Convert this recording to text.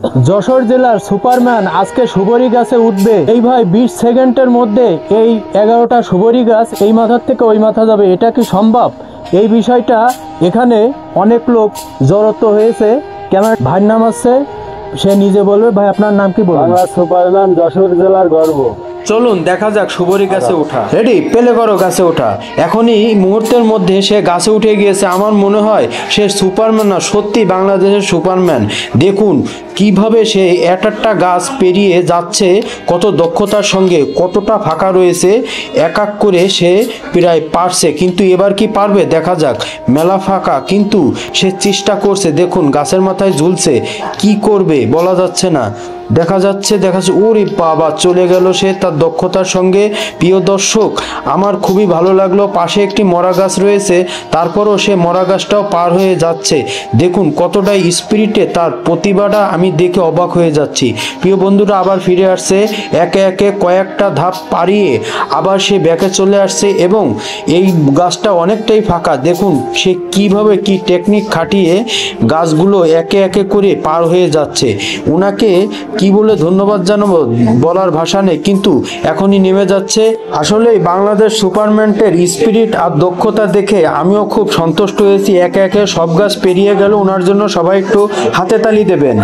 যশোর জেলার সুপারম্যান আজকে সুবরি গাছে উঠবে। এই ভাই 20 সেকেন্ডের মধ্যে এই 11টা সুবরি গাছ এই মাথার থেকে ওই মাথা যাবে, এটা কি সম্ভব? এই বিষয়টা এখানে অনেক লোক জড়ত হয়েছে। ক্যামেরা ভাইয়ের নাম আছে, সে নিজে বলবে। ভাই আপনার নাম কি বলবেন? আমরা সুপারম্যান, যশোর জেলার গর্ব। চলুন দেখা যাক সুবরি গাছে ওঠা। রেডি, পেলে করো গাছে ওঠা। এখনই মুহূর্তের মধ্যে সে গাছে উঠে গিয়েছে। আমার মনে হয় সে সুপারম্যান না, সত্যি বাংলাদেশের সুপারম্যান। দেখুন কিভাবে সে একটা গাছ পেরিয়ে যাচ্ছে, কত দক্ষতার সঙ্গে, কতটা ফাঁকা রয়েছে, এক এক করে সে প্রায় পারছে। কিন্তু এবার কি পারবে দেখা যাক। মেলা ফাঁকা কিন্তু সে চেষ্টা করছে। দেখুন গাছের মাথায় ঝুলছে, কি করবে বলা যাচ্ছে না। দেখা যাচ্ছে ওরে বাবা, চলে গেল সে তার দক্ষতার সঙ্গে। প্রিয় দর্শক, আমার খুবই ভালো লাগলো। পাশে একটি মরা গাছ রয়েছে, তারপরও সে মরা গাছটাও পার হয়ে যাচ্ছে। দেখুন কতটাই স্পিরিটে তার প্রতিভাটা আমি দেখে অবাক হয়ে যাচ্ছি। প্রিয় বন্ধুরা আবার ফিরে আসছে, একে একে কয়েকটা ধাপ পারিয়ে আবার সে ব্যাকে চলে আসছে এবং এই গাছটা অনেকটাই ফাঁকা। দেখুন সে কিভাবে কি টেকনিক খাটিয়ে গাছগুলো একে একে করে পার হয়ে যাচ্ছে। ওনাকে কি বলে ধন্যবাদ জানাবো বলার ভাষা নেই, কিন্তু এখনই নেমে যাচ্ছে। আসলেই বাংলাদেশ সুপারম্যানের স্পিরিট আর দক্ষতা দেখে আমিও খুব সন্তুষ্ট হয়েছি। একে একে সব গাছ পেরিয়ে গেল, ওনার জন্য সবাই একটু হাতে তালি দেবেন।